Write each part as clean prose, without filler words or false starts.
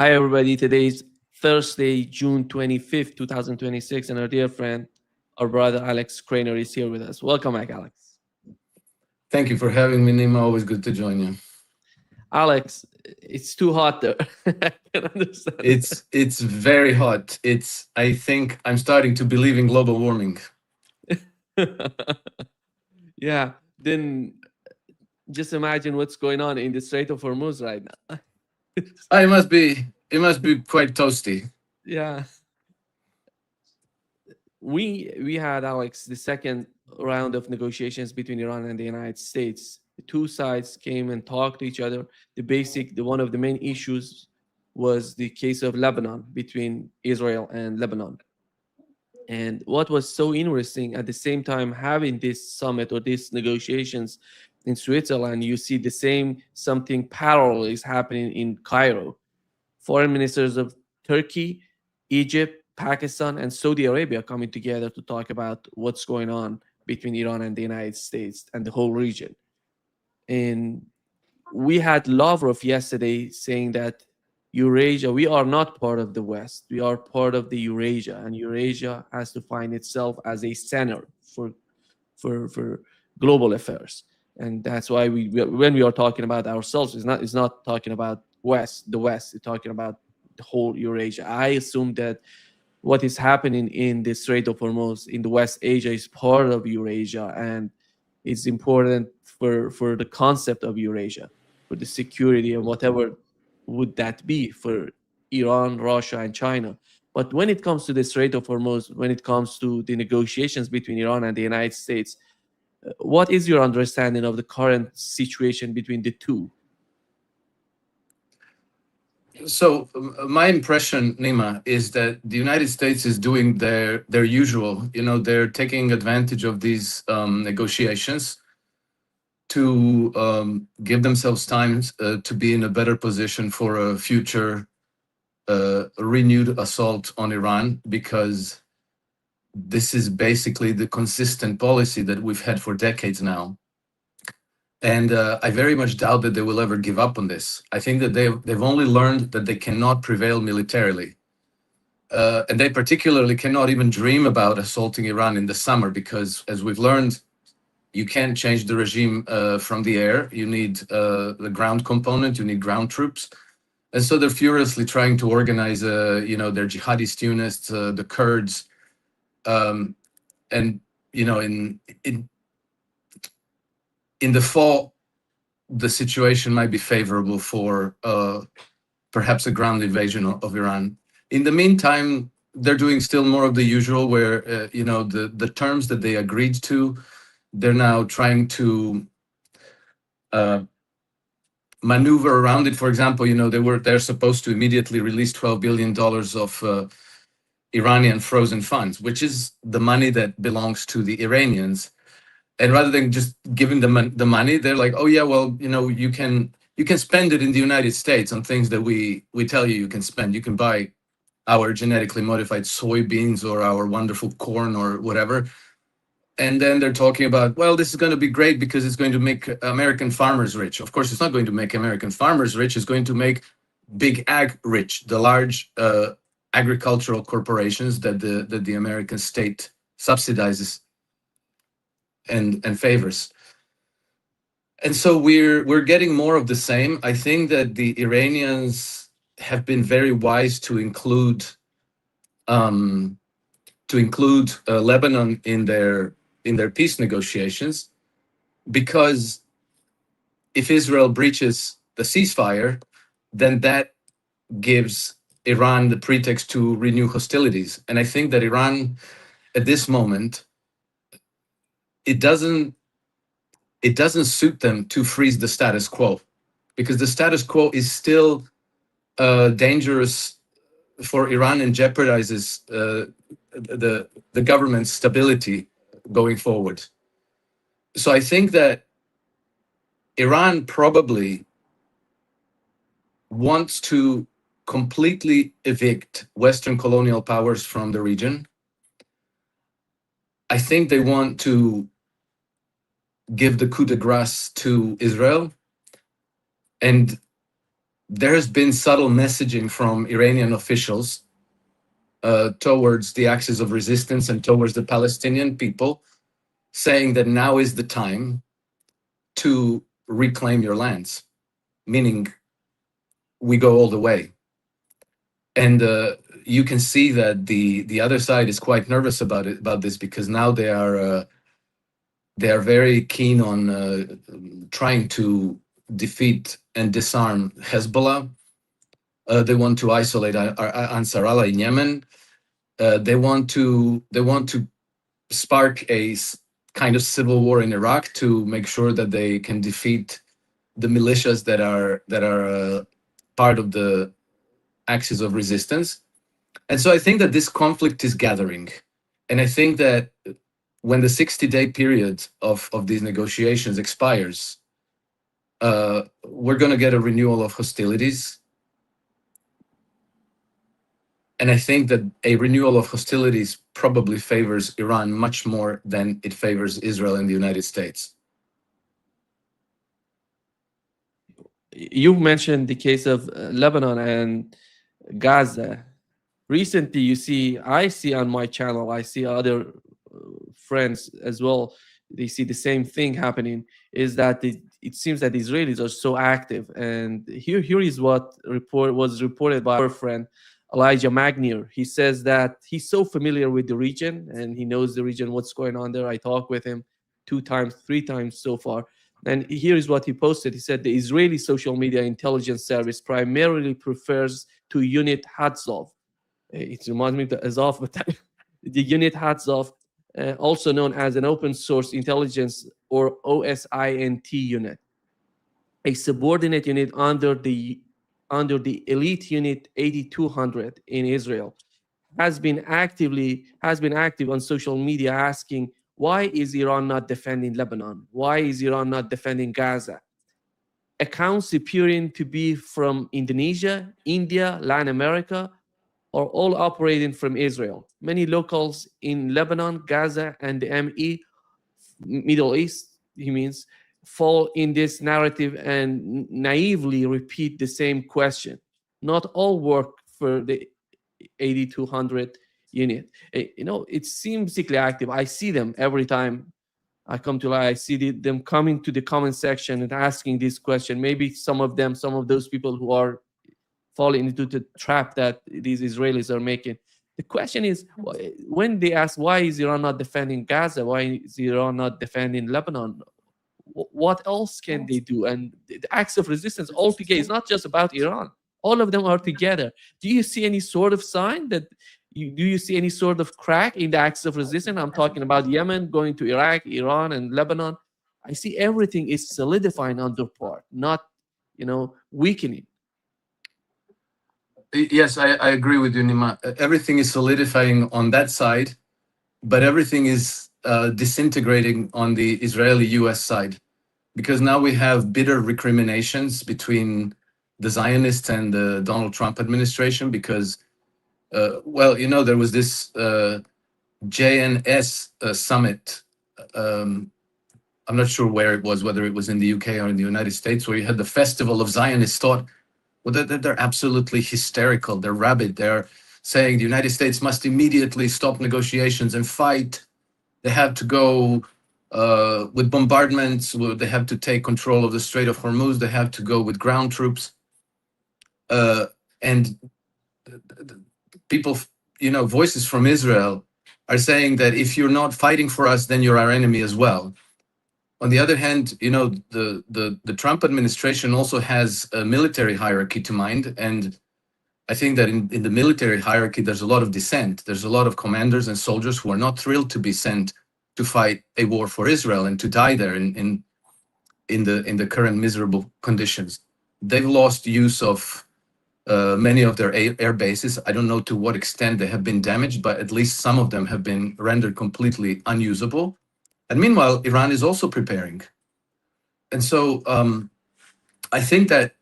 Hi, everybody. Today's Thursday, June 25th, 2026, and our dear friend, our brother Alex Krainer is here with us. Welcome back, Alex. Thank you for having me, Nima. Always good to join you. Alex, it's too hot there. I can understand. It's very hot. I think I'm starting to believe in global warming. Yeah, then just imagine what's going on in the Strait of Hormuz right now. It must be quite toasty. Yeah, we had, Alex, the second round of negotiations between Iran and the United States. The two sides came and talked to each other. The one of the main issues was the case of Lebanon, between Israel and Lebanon. And what was so interesting, at the same time having this summit or these negotiations in Switzerland, you see the same something parallel is happening in Cairo. Foreign ministers of Turkey, Egypt, Pakistan, and Saudi Arabia coming together to talk about what's going on between Iran and the United States and the whole region. And we had Lavrov yesterday saying that Eurasia, we are not part of the West. We are part of the Eurasia, and Eurasia has to find itself as a center for global affairs. And that's why when we are talking about ourselves, it's not talking about the West. It's talking about the whole Eurasia. I assume that what is happening in the Strait of Hormuz in the West Asia is part of Eurasia, and it's important for the concept of Eurasia, for the security and whatever would that be for Iran, Russia, and China. But when it comes to the Strait of Hormuz, when it comes to the negotiations between Iran and the United States, what is your understanding of the current situation between the two? My impression, Nima, is that the United States is doing their usual. They're taking advantage of these negotiations to give themselves time to be in a better position for a future renewed assault on Iran, because this is basically the consistent policy that we've had for decades now. And I very much doubt that they will ever give up on this. I think that they've only learned that they cannot prevail militarily. And they particularly cannot even dream about assaulting Iran in the summer, because, as we've learned, you can't change the regime from the air. You need the ground component, you need ground troops. And so they're furiously trying to organize, their jihadist units, the Kurds, and in the fall, the situation might be favorable for perhaps a ground invasion of Iran. In the meantime, they're doing still more of the usual, where the terms that they agreed to, they're now trying to uh, maneuver around it. For example, they're supposed to immediately release $12 billion of Iranian frozen funds, which is the money that belongs to the Iranians. And rather than just giving them the money, they're like, oh yeah, well, you can spend it in the United States on things that we tell you can spend. You can buy our genetically modified soybeans or our wonderful corn or whatever. And then they're talking about, well, this is going to be great because it's going to make American farmers rich. Of course, it's not going to make American farmers rich. It's going to make big ag rich, the large agricultural corporations that the American state subsidizes and favors. And so we're getting more of the same. I think that the Iranians have been very wise to include Lebanon in their peace negotiations, because if Israel breaches the ceasefire, then that gives Iran the pretext to renew hostilities. And I think that Iran, at this moment, it doesn't suit them to freeze the status quo, because the status quo is still dangerous for Iran and jeopardizes the government's stability going forward. So I think that Iran probably wants to completely evict Western colonial powers from the region. I think they want to give the coup de grace to Israel, and there has been subtle messaging from Iranian officials towards the axis of resistance and towards the Palestinian people, saying that now is the time to reclaim your lands, meaning we go all the way. And you can see that the other side is quite nervous about this, because now they are very keen on trying to defeat and disarm Hezbollah. They want to isolate Ansar Allah in Yemen. They want to spark a kind of civil war in Iraq to make sure that they can defeat the militias that are part of the axis of resistance. And so I think that this conflict is gathering, and I think that when the 60-day period of these negotiations expires, we're going to get a renewal of hostilities. And I think that a renewal of hostilities probably favors Iran much more than it favors Israel and the United States. You mentioned the case of Lebanon and Gaza. Recently, I see on my channel, I see other friends as well, they see the same thing happening, is that it seems that the Israelis are so active. And here is what was reported by our friend Elijah Magnier. He says that he's so familiar with the region and he knows the region, what's going on there. I talked with him 2 times, 3 times so far. And here is what he posted. He said the Israeli social media intelligence service primarily prefers to unit Hatzov. It reminds me of the Azov, but the unit Hatzov, also known as an open source intelligence or OSINT unit, a subordinate unit under the elite unit 8200 in Israel, has been active on social media asking, why is Iran not defending Lebanon? Why is Iran not defending Gaza? Accounts appearing to be from Indonesia, India, Latin America, are all operating from Israel. Many locals in Lebanon, Gaza, and the Middle East, he means, fall in this narrative and naively repeat the same question. Not all work for the 8200 unit. It seems particularly active. I see them every time I come to live. I see them coming to the comment section and asking this question. Maybe some of those people who are falling into the trap that these Israelis are making. The question is, when they ask, why is Iran not defending Gaza? Why is Iran not defending Lebanon? What else can they do? And the acts of resistance altogether is not just about Iran. All of them are together. Do you see any sort of sign do you see any sort of crack in the acts of resistance? I'm talking about Yemen going to Iraq, Iran, and Lebanon. I see everything is solidifying on their part, not weakening. Yes, I agree with you, Nima. Everything is solidifying on that side, but everything is disintegrating on the Israeli-US side, because now we have bitter recriminations between the Zionists and the Donald Trump administration, because, there was this JNS summit. I'm not sure where it was, whether it was in the UK or in the United States, where you had the Festival of Zionist Thought. Well, they're absolutely hysterical. They're rabid. They're saying the United States must immediately stop negotiations and fight. They have to go with bombardments. They have to take control of the Strait of Hormuz. They have to go with ground troops. And people, voices from Israel are saying that if you're not fighting for us, then you're our enemy as well. On the other hand, the Trump administration also has a military hierarchy to mind. And I think that in the military hierarchy, there's a lot of dissent. There's a lot of commanders and soldiers who are not thrilled to be sent to fight a war for Israel and to die there in the current miserable conditions. They've lost use of many of their air bases. I don't know to what extent they have been damaged, but at least some of them have been rendered completely unusable. And meanwhile, Iran is also preparing. And so I think that,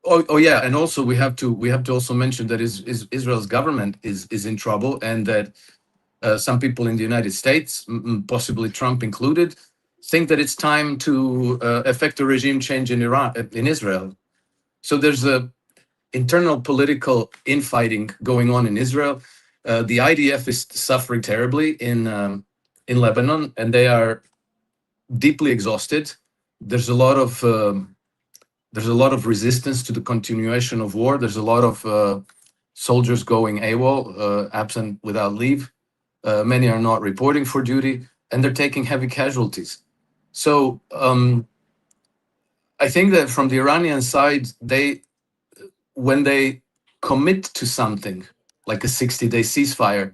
and also we have to also mention that Israel's government is in trouble, and that some people in the United States, possibly Trump included, think that it's time to effect a regime change in Israel. So there's a internal political infighting going on in Israel. The IDF is suffering terribly in Lebanon, and they are deeply exhausted. There's a lot of resistance to the continuation of war. There's a lot of soldiers going AWOL, absent without leave. Many are not reporting for duty, and they're taking heavy casualties. So I think that from the Iranian side, when they commit to something like a 60-day ceasefire,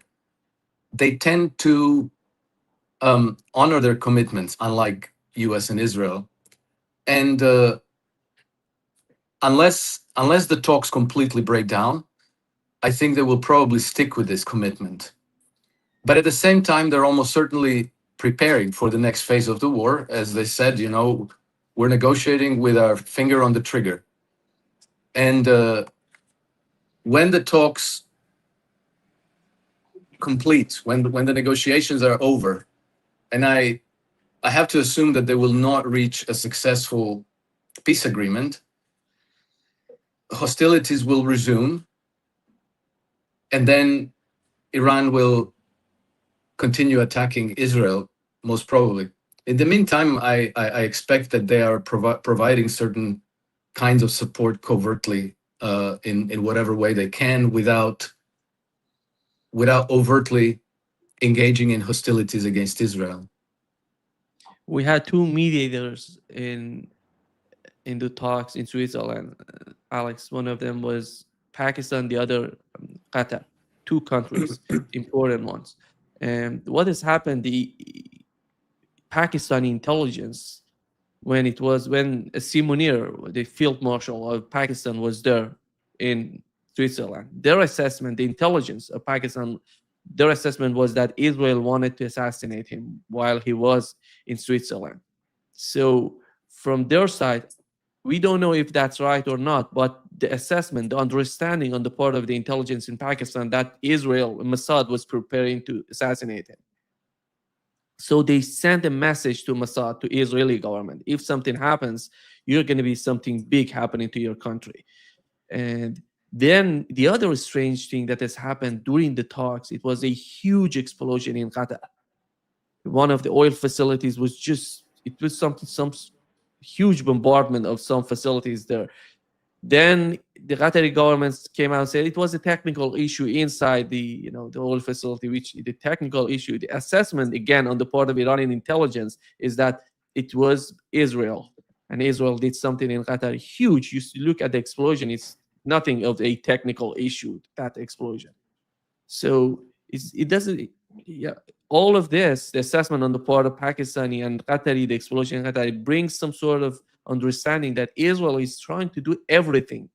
they tend to honor their commitments, unlike U.S. and Israel. And unless the talks completely break down, I think they will probably stick with this commitment. But at the same time, they're almost certainly preparing for the next phase of the war. As they said, we're negotiating with our finger on the trigger. And when the talks complete, when the negotiations are over, and I have to assume that they will not reach a successful peace agreement, hostilities will resume, and then Iran will continue attacking Israel, most probably. In the meantime, I expect that they are providing certain kinds of support covertly in whatever way they can without overtly engaging in hostilities against Israel. We had two mediators in the talks in Switzerland. Alex, one of them was Pakistan, the other Qatar. Two countries, important ones. And what has happened? The Pakistani intelligence, when Simunir, the field marshal of Pakistan, was there in Switzerland, their assessment, the intelligence of Pakistan, their assessment was that Israel wanted to assassinate him while he was in Switzerland. So from their side, we don't know if that's right or not, but the assessment, the understanding on the part of the intelligence in Pakistan that Israel, Mossad, was preparing to assassinate him. So they sent a message to Mossad, to Israeli government. If something happens, you're going to be something big happening to your country. And then the other strange thing that has happened during the talks, it was a huge explosion in Qatar. One of the oil facilities was some huge bombardment of some facilities there. Then the Qatari government came out and said it was a technical issue inside the oil facility, which the technical issue, the assessment again on the part of Iranian intelligence is that it was Israel, and Israel did something in Qatar huge. You look at the explosion, it's nothing of a technical issue, that explosion. So it doesn't, yeah, all of this, the assessment on the part of Pakistani and Qatari, the explosion in Qatar, it brings some sort of understanding that Israel is trying to do everything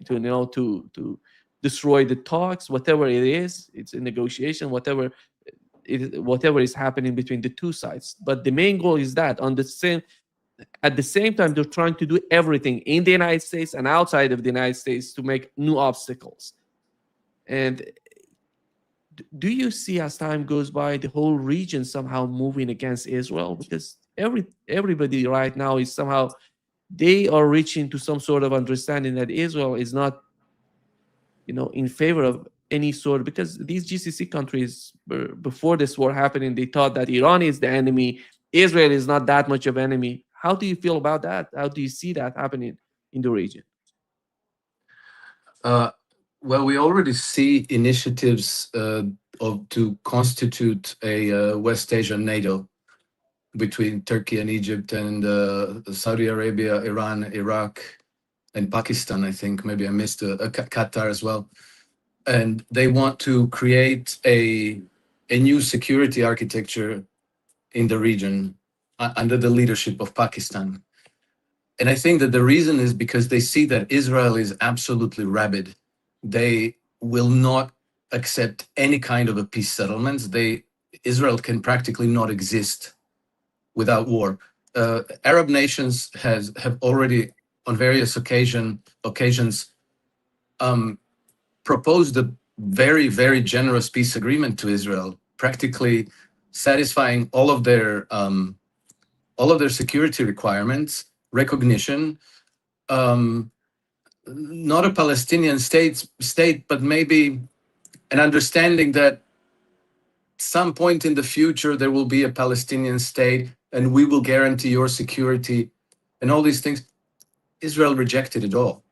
to destroy the talks, whatever it is. It's a negotiation, whatever is happening between the two sides. But the main goal is that at the same time, they're trying to do everything in the United States and outside of the United States to make new obstacles. And do you see, as time goes by, the whole region somehow moving against Israel? Because everybody right now is somehow, they are reaching to some sort of understanding that Israel is not, in favor of any sort, because these GCC countries, before this war happening, they thought that Iran is the enemy, Israel is not that much of an enemy. How do you feel about that? How do you see that happening in the region? Well, we already see initiatives to constitute a West Asian NATO between Turkey and Egypt and Saudi Arabia, Iran, Iraq, and Pakistan. I think maybe I missed Qatar as well. And they want to create a new security architecture in the region under the leadership of Pakistan. And I think that the reason is because they see that Israel is absolutely rabid. They will not accept any kind of a peace settlement. Israel can practically not exist without war. Arab nations have already, on various occasions, proposed a very, very generous peace agreement to Israel, practically satisfying all of their security requirements, recognition, not a Palestinian state, but maybe an understanding that some point in the future there will be a Palestinian state and we will guarantee your security and all these things. Israel rejected it all.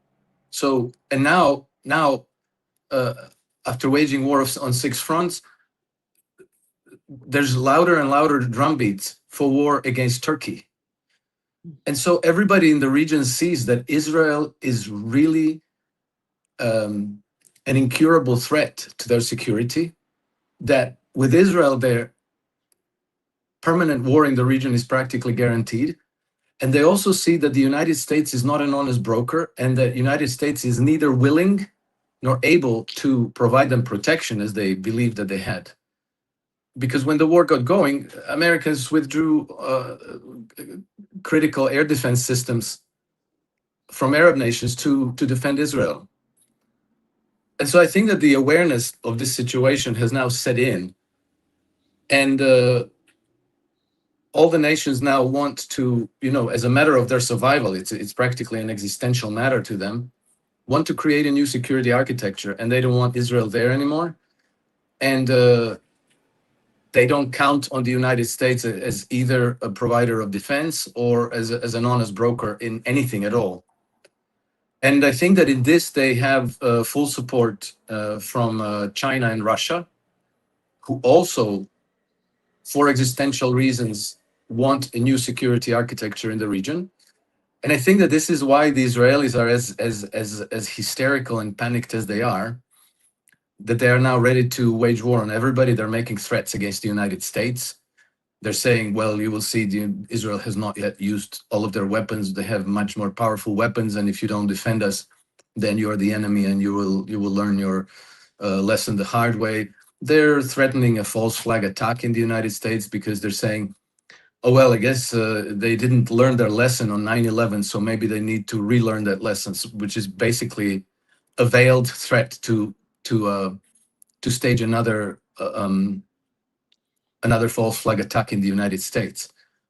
So, and now, uh, after waging war on six fronts, there's louder and louder drumbeats for war against Turkey. And so everybody in the region sees that Israel is really an incurable threat to their security, that with Israel, their permanent war in the region is practically guaranteed. And they also see that the United States is not an honest broker, and that the United States is neither willing nor able to provide them protection as they believed that they had. Because when the war got going, Americans withdrew critical air defense systems from Arab nations to defend Israel. And so I think that the awareness of this situation has now set in, and all the nations now want to, as a matter of their survival, it's practically an existential matter to them, want to create a new security architecture, and they don't want Israel there anymore. And they don't count on the United States as either a provider of defense or as an honest broker in anything at all. And I think that in this, they have full support from China and Russia, who also, for existential reasons, want a new security architecture in the region. And I think that this is why the Israelis are as hysterical and panicked as they are, that they are now ready to wage war on everybody. They're making threats against the United States. They're saying, well, you will see Israel has not yet used all of their weapons. They have much more powerful weapons. And if you don't defend us, then you're the enemy and you will learn your lesson the hard way. They're threatening a false flag attack in the United States because they're saying, oh, well, I guess they didn't learn their lesson on 9/11, so maybe they need to relearn that lesson, which is basically a veiled threat to stage another false flag attack in the United States.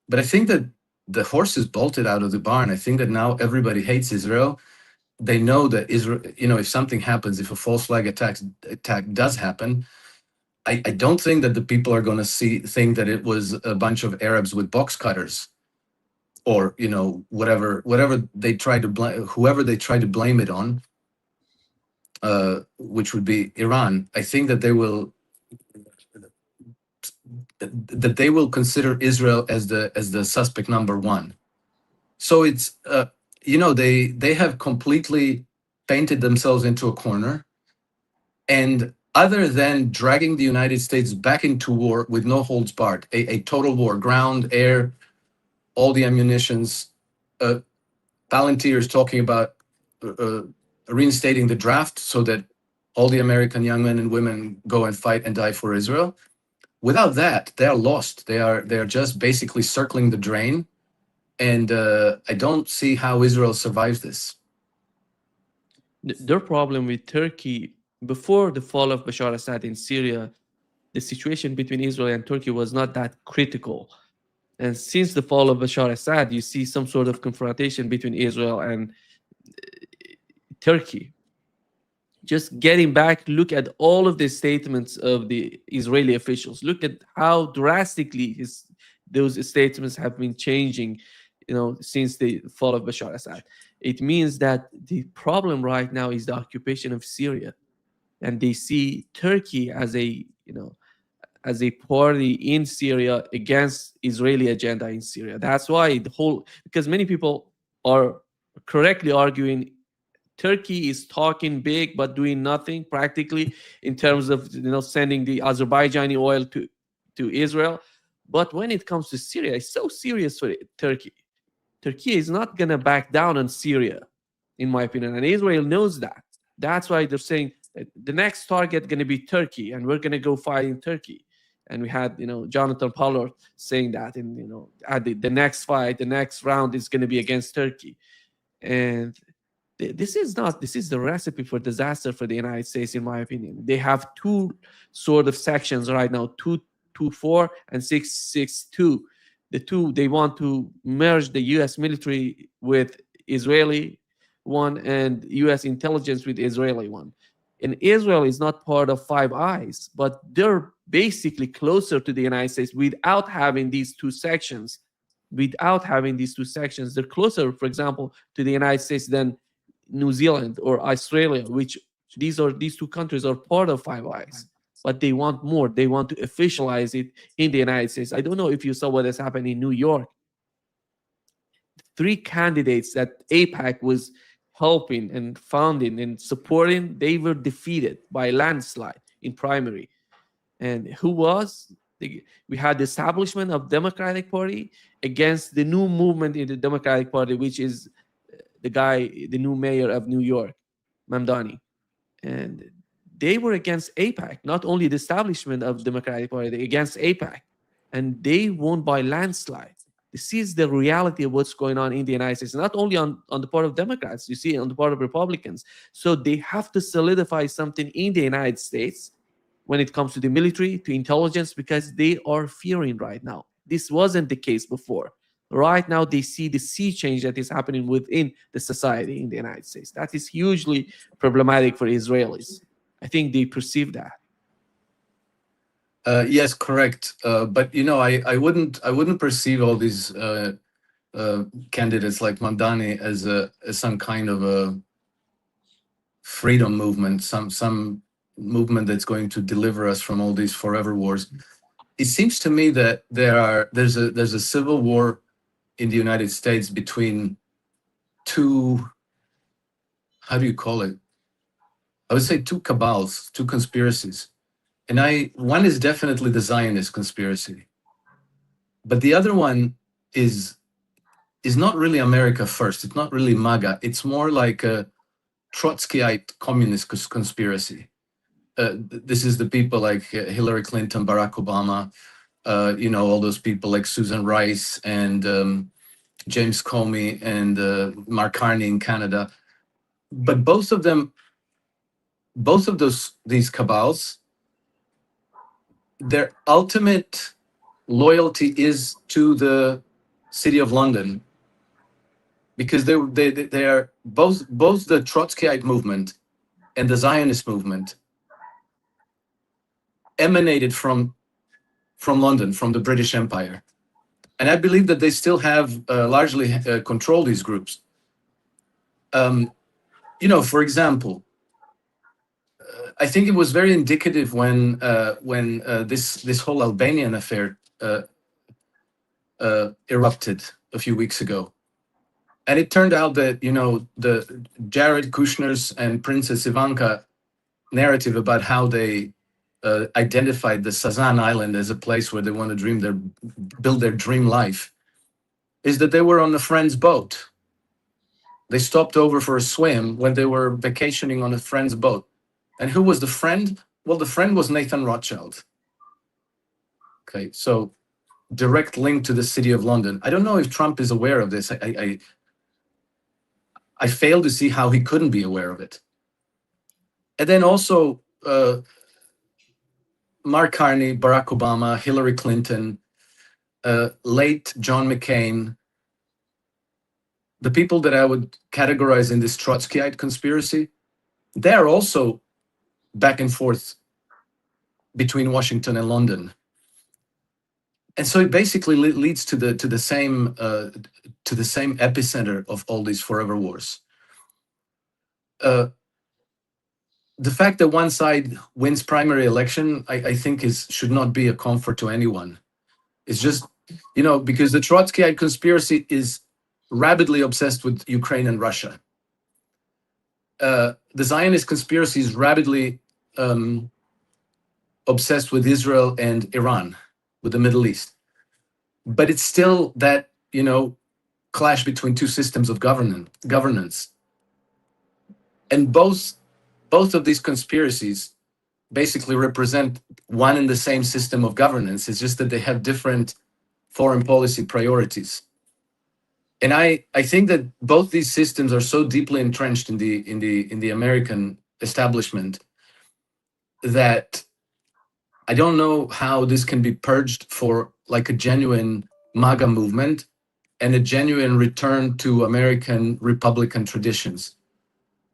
But I think that the horse is bolted out of the barn. I think that now everybody hates Israel. They know that Israel, if something happens, if a false flag attack does happen, I don't think that the people are going to think that it was a bunch of Arabs with box cutters, or whatever they try to blame, whoever they try to blame it on, which would be Iran. I think that they will consider Israel as the suspect number one. So it's they have completely painted themselves into a corner, and other than dragging the United States back into war with no holds barred, a total war, ground, air, all the ammunitions. Palantir is talking about reinstating the draft so that all the American young men and women go and fight and die for Israel. Without that, they are lost. They are just basically circling the drain, and I don't see how Israel survives this. Their problem with Turkey, before the fall of Bashar Assad in Syria, the situation between Israel and Turkey was not that critical. And since the fall of Bashar Assad, you see some sort of confrontation between Israel and Turkey. Just getting back, look at all of the statements of the Israeli officials. Look at how drastically those statements have been changing, since the fall of Bashar Assad. It means that the problem right now is the occupation of Syria, and they see Turkey as a party in Syria against Israeli agenda in Syria. That's why because many people are correctly arguing Turkey is talking big but doing nothing practically in terms of sending the Azerbaijani oil to Israel. But when it comes to Syria, it's so serious for Turkey. Turkey is not going to back down on Syria, in my opinion, and Israel knows that. That's why they're saying that the next target going to be Turkey, and we're going to go fight in Turkey. And we had Jonathan Pollard saying that, and at the next fight, the next round is going to be against Turkey. And this is the recipe for disaster for the United States, in my opinion. They have two sort of sections right now, 224 and 662. The two, they want to merge the US military with Israeli, one and US intelligence with Israeli one. And Israel is not part of Five Eyes, but they're basically closer to the United States without having these two sections. Without having these two sections, they're closer, for example, to the United States than New Zealand or Australia, which these two countries are part of Five Eyes. But they want more. They want to officialize it in the United States. I don't know if you saw what has happened in New York. Three candidates that APAC was helping and founding and supporting, they were defeated by landslide in primary. And who was? We had the establishment of Democratic Party against the new movement in the Democratic Party, which is the new mayor of New York, Mamdani. And they were against APAC, not only the establishment of Democratic Party, against APAC. And they won by landslide. This is the reality of what's going on in the United States, not only on the part of Democrats, you see it on the part of Republicans. So they have to solidify something in the United States when it comes to the military, to intelligence, because they are fearing right now. This wasn't the case before. Right now, they see the sea change that is happening within the society in the United States. That is hugely problematic for Israelis. I think they perceive that. Yes, correct. But I wouldn't perceive all these candidates like Mamdani as some kind of a freedom movement, some movement that's going to deliver us from all these forever wars. It seems to me that there's a civil war in the United States between two, how do you call it? I would say two cabals, two conspiracies. And one is definitely the Zionist conspiracy. But the other one is not really America first. It's not really MAGA. It's more like a Trotskyite communist conspiracy. This is the people like Hillary Clinton, Barack Obama, all those people like Susan Rice and James Comey and Mark Carney in Canada. But both of these cabals, their ultimate loyalty is to the City of London, because they are both the Trotskyite movement and the Zionist movement emanated from London, from the British Empire. And I believe that they still have largely control these groups. For example, I think it was very indicative when this whole Albanian affair erupted a few weeks ago. And it turned out that, the Jared Kushner's and Princess Ivanka narrative about how they identified the Sazan Island as a place where they want to build their dream life is that they were on a friend's boat. They stopped over for a swim when they were vacationing on a friend's boat. And who was the friend? Well, the friend was Nathan Rothschild. Okay, so direct link to the City of London. I don't know if Trump is aware of this. I fail to see how he couldn't be aware of it. And then also Mark Carney, Barack Obama, Hillary Clinton, late John McCain, the people that I would categorize in this Trotskyite conspiracy, they're also back and forth between Washington and London. And so it basically leads to the same epicenter of all these forever wars. The fact that one side wins primary election, I think should not be a comfort to anyone. It's just, because the Trotskyite conspiracy is rabidly obsessed with Ukraine and Russia. The Zionist conspiracy is rabidly obsessed with Israel and Iran, with the Middle East. But it's still that, clash between two systems of governance. And both of these conspiracies basically represent one and the same system of governance. It's just that they have different foreign policy priorities. And I think that both these systems are so deeply entrenched in the American establishment that I don't know how this can be purged for like a genuine MAGA movement and a genuine return to American Republican traditions.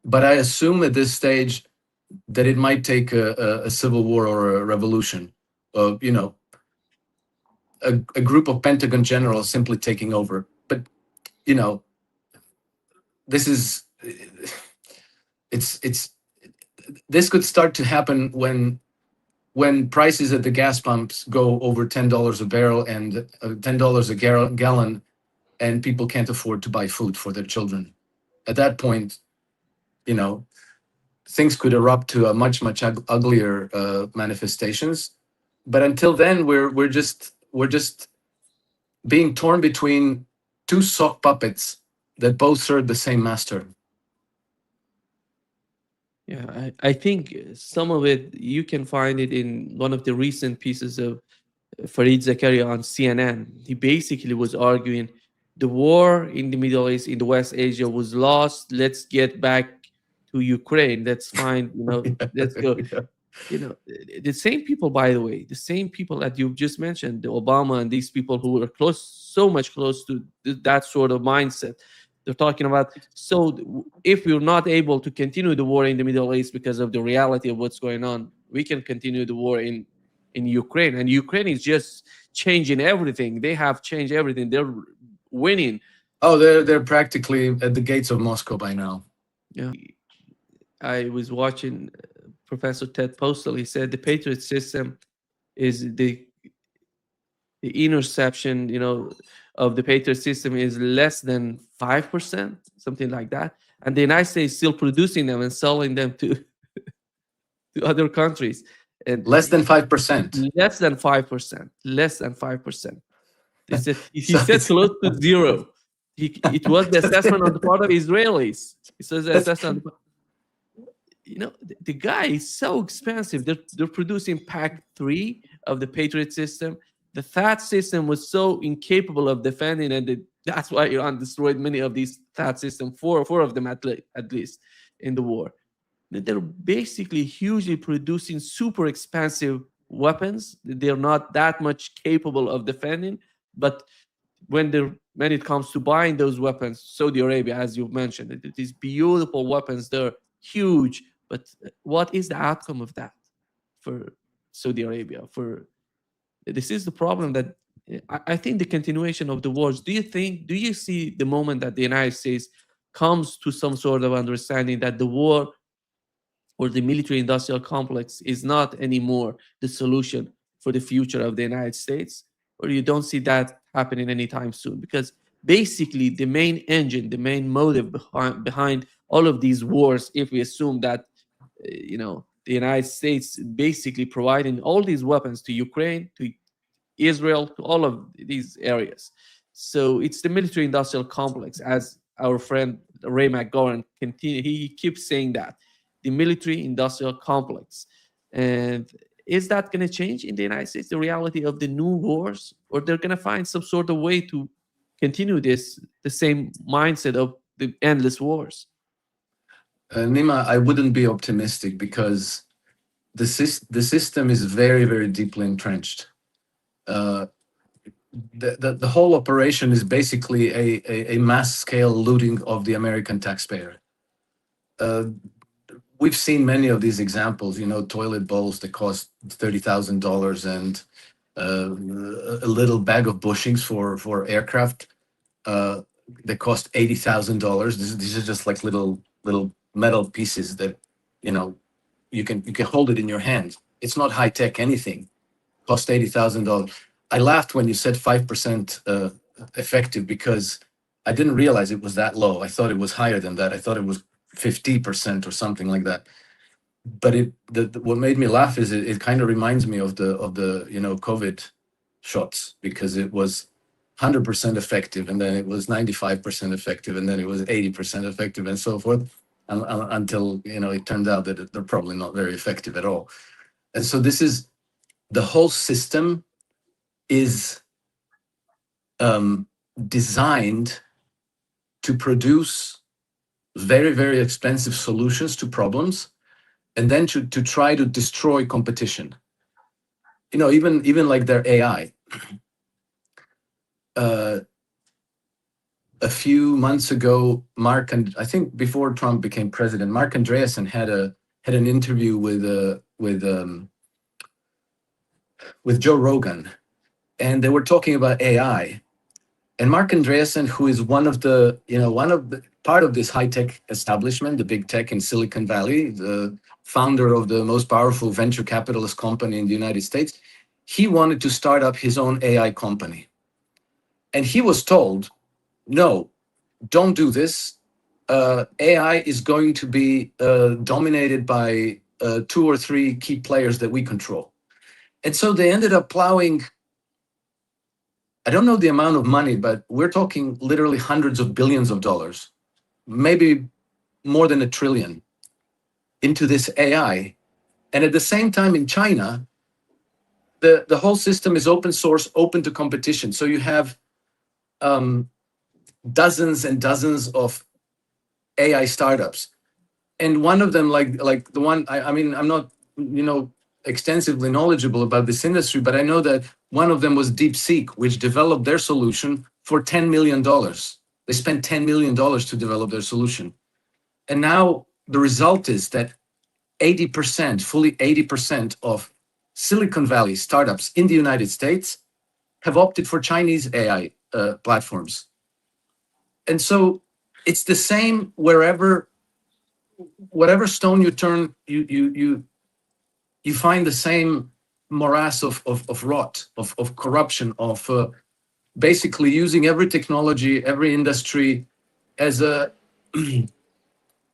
But I assume at this stage that it might take a civil war or a revolution, you know, a group of Pentagon generals simply taking over. But you know, this is it's this could start to happen when prices at the gas pumps go over $10 a barrel and $10 a gallon, and people can't afford to buy food for their children. At that point, you know, things could erupt to a much uglier manifestations. But until then, we're just being torn between two sock puppets that both serve the same master. Yeah, I think some of it you can find it in one of the recent pieces of Farid Zakaria on CNN. He basically was arguing the war in the Middle East, in the West Asia, was lost. Let's get back to Ukraine. Let's find, let's go. The same people, by the way, the same people that you've just mentioned, the Obama and these people who are close, so much close to that sort of mindset. They're talking about, so if we're not able to continue the war in the Middle East because of the reality of what's going on, we can continue the war in Ukraine. And Ukraine is just changing everything. They have changed everything. They're winning. Oh, they're practically at the gates of Moscow by now. Yeah. I was watching Professor Ted Postel. He said the Patriot system is the interception, of the Patriot system is less than 5%, something like that. And the United States is still producing them and selling them to to other countries. And less than 5%. Less than 5%. Less than 5%. He said close to zero. It was the assessment on the part of Israelis. He says the assessment. The guy is so expensive. They're producing pack 3 of the Patriot system. The THAAD system was so incapable of defending, and that's why Iran destroyed many of these THAAD systems, four of them at least in the war. They're basically hugely producing super expensive weapons. They're not that much capable of defending, but when it comes to buying those weapons, Saudi Arabia, as you've mentioned, these beautiful weapons, they're huge. But what is the outcome of that for Saudi Arabia? This is the problem that I think the continuation of the wars. Do you see the moment that the United States comes to some sort of understanding that the war or the military industrial complex is not anymore the solution for the future of the United States? Or you don't see that happening anytime soon? Because basically the main engine, the main motive behind all of these wars, if we assume that the United States basically providing all these weapons to Ukraine, to Israel, to all of these areas. So it's the military industrial complex, as our friend Ray McGovern he keeps saying that, the military industrial complex. And is that going to change in the United States, the reality of the new wars, or they're going to find some sort of way to continue the same mindset of the endless wars? Nima, I wouldn't be optimistic because the system is very deeply entrenched. The whole operation is basically a mass scale looting of the American taxpayer. We've seen many of these examples, toilet bowls that cost $30,000 and a little bag of bushings for aircraft that cost $80,000. These are just like little metal pieces that you can hold it in your hand. It's not high tech anything. Cost $80,000. I laughed when you said 5% effective because I didn't realize it was that low. I thought it was higher than that. I thought it was 50% or something like that. But what made me laugh is it kind of reminds me of the COVID shots, because it was 100% effective, and then it was 95% effective, and then it was 80% effective, and so forth, until it turned out that they're probably not very effective at all. And so the whole system is designed to produce very expensive solutions to problems, and then to try to destroy competition. Even like their AI. a few months ago, Mark, and I think before Trump became president, Mark Andreessen had an interview with Joe Rogan, and they were talking about AI. And Mark Andreessen, who is one of the part of this high tech establishment, the big tech in Silicon Valley, the founder of the most powerful venture capitalist company in the United States, he wanted to start up his own AI company. And he was told, no, don't do this. AI is going to be dominated by two or three key players that we control. And so they ended up plowing, I don't know the amount of money, but we're talking literally hundreds of billions of dollars, maybe more than a trillion, into this AI. And at the same time, in China, the whole system is open source, open to competition. So you have dozens and dozens of AI startups. And one of them, like the one, I mean, I'm not, extensively knowledgeable about this industry, but I know that one of them was DeepSeek, which developed their solution for $10 million. They spent $10 million to develop their solution. And now the result is that 80%, fully 80% of Silicon Valley startups in the United States have opted for Chinese AI platforms. And so it's the same wherever, whatever stone you turn, you find the same morass of rot, of corruption, of basically using every technology, every industry as a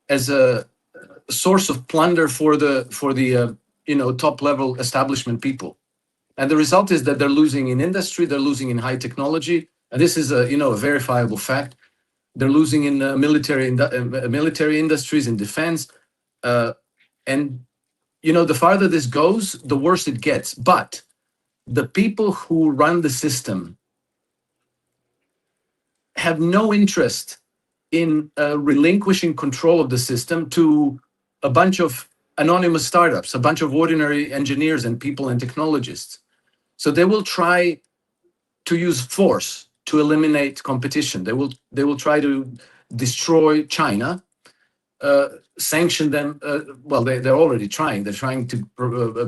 as a source of plunder for the top level establishment people. And the result is that they're losing in industry, they're losing in high technology, and this is a verifiable fact. They're losing in military industries, in defense, and the farther this goes, the worse it gets. But the people who run the system have no interest in relinquishing control of the system to a bunch of anonymous startups, a bunch of ordinary engineers and people and technologists. So they will try to use force to eliminate competition. They will try to destroy China, sanction them. Well, they're already trying. They're trying to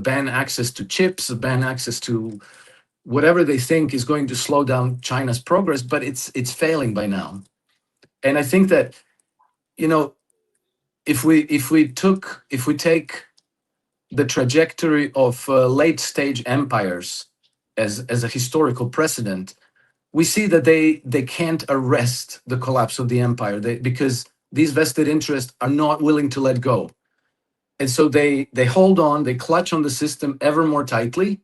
ban access to chips, ban access to whatever they think is going to slow down China's progress, but it's failing by now. And I think that if we take the trajectory of late stage empires as a historical precedent, we see that they can't arrest the collapse of the empire because these vested interests are not willing to let go. And so they hold on, they clutch on the system ever more tightly,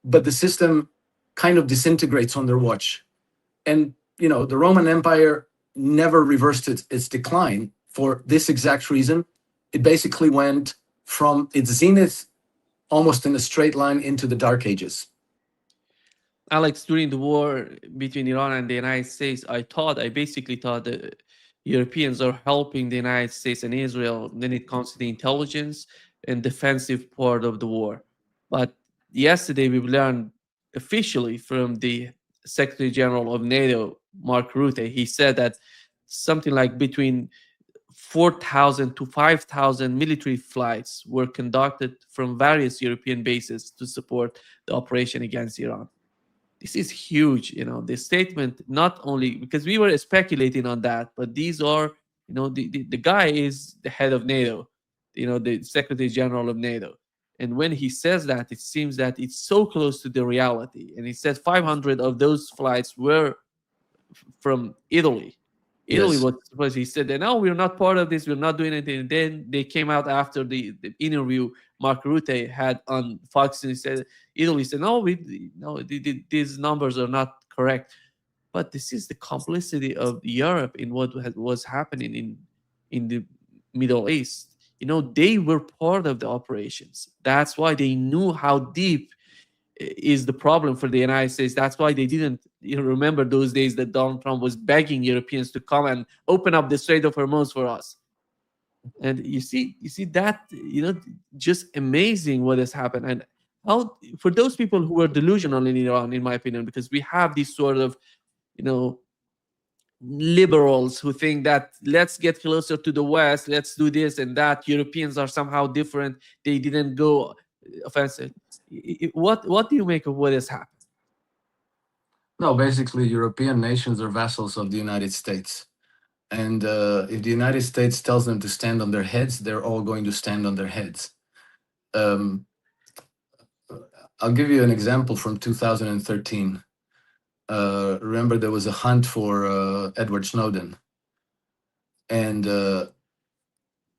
but the system kind of disintegrates on their watch. And the Roman Empire never reversed its decline for this exact reason. It basically went from its zenith almost in a straight line into the Dark Ages. Alex, during the war between Iran and the United States, I basically thought that Europeans are helping the United States and Israel when it comes to the intelligence and defensive part of the war. But yesterday we've learned officially from the Secretary General of NATO, Mark Rutte, he said that something like between 4,000 to 5,000 military flights were conducted from various European bases to support the operation against Iran. This is huge. The statement, not only because we were speculating on that, but these are, the guy is the head of NATO, the Secretary General of NATO. And when he says that, it seems that it's so close to the reality. And he said 500 of those flights were from Italy. Italy Yes. was supposed, he said that no, we're not part of this, we're not doing anything. And then they came out after the interview Mark Rutte had on Fox, and he said Italy said no, these numbers are not correct. But this is the complicity of Europe in what was happening in the Middle East. They were part of the operations. That's why they knew how deep is the problem for the United States. That's why they didn't remember those days that Donald Trump was begging Europeans to come and open up the Strait of Hormuz for us. And you see that, just amazing what has happened. And how, for those people who are delusional in Iran, in my opinion, because we have this sort of, you know, liberals who think that let's get closer to the West, let's do this and that. Europeans are somehow different. They didn't go offensive. What do you make of what has happened? No, basically, European nations are vassals of the United States. And if the United States tells them to stand on their heads, they're all going to stand on their heads. I'll give you an example from 2013. Remember, there was a hunt for Edward Snowden. And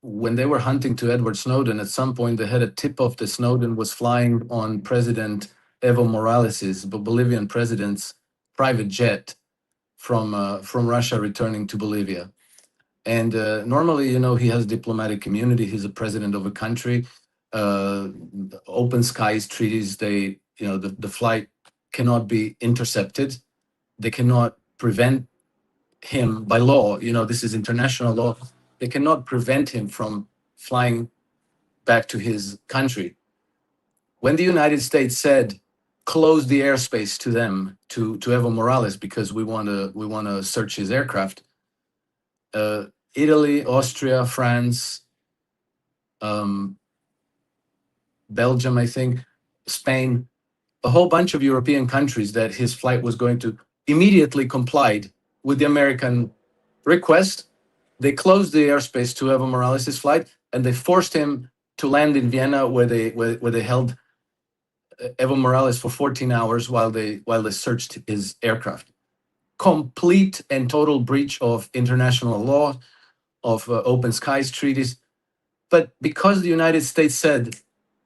when they were hunting to Edward Snowden, at some point they had a tip off that Snowden was flying on President Evo Morales' Bolivian president's private jet from Russia returning to Bolivia. And normally, he has diplomatic immunity. He's a president of a country. Open skies treaties, the flight cannot be intercepted. They cannot prevent him by law. This is international law. They cannot prevent him from flying back to his country. When the United States said, close the airspace to them, to Evo Morales, because we want to search his aircraft, Italy, Austria, France, Belgium, I think, Spain, a whole bunch of European countries that his flight was going to immediately complied with the American request. They closed the airspace to Evo Morales' flight, and they forced him to land in Vienna, where they held Evo Morales for 14 hours while they searched his aircraft. Complete and total breach of international law, of open skies treaties. But because the United States said,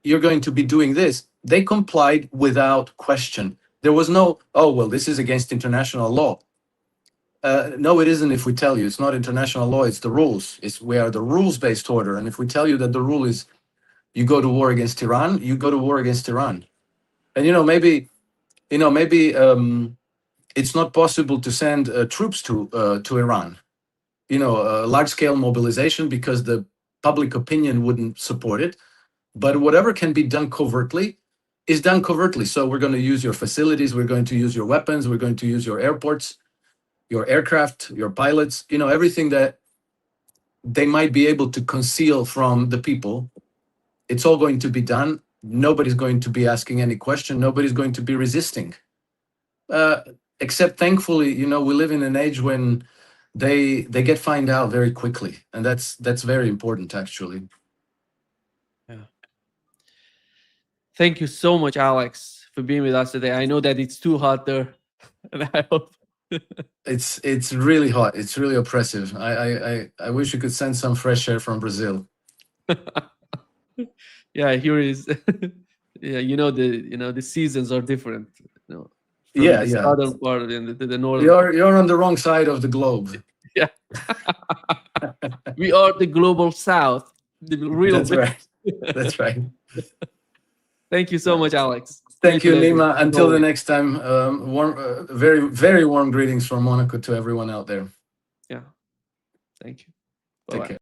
you're going to be doing this, they complied without question. There was no, oh, well, this is against international law. No, it isn't. If we tell you it's not international law, it's the rules. We are the rules-based order. And if we tell you that the rule is you go to war against Iran, you go to war against Iran. And maybe it's not possible to send troops to Iran. A large-scale mobilization, because the public opinion wouldn't support it. But whatever can be done covertly is done covertly. So we're going to use your facilities, we're going to use your weapons, we're going to use your airports, your aircraft, your pilots, everything that they might be able to conceal from the people. It's all going to be done. Nobody's going to be asking any question. Nobody's going to be resisting. Except, thankfully, we live in an age when they get found out very quickly. And that's very important, actually. Yeah. Thank you so much, Alex, for being with us today. I know that it's too hot there, and I hope it's really hot. It's really oppressive. I wish you could send some fresh air from Brazil. Yeah, here is. Yeah, the seasons are different. From the southern part and the northern. You're on the wrong side of the globe. Yeah. We are the global south. The real. That's right. That's right. Thank you so much, Alex. Thank you, Nima. Until the next time, very, very warm greetings from Monaco to everyone out there. Yeah. Thank you. Take care.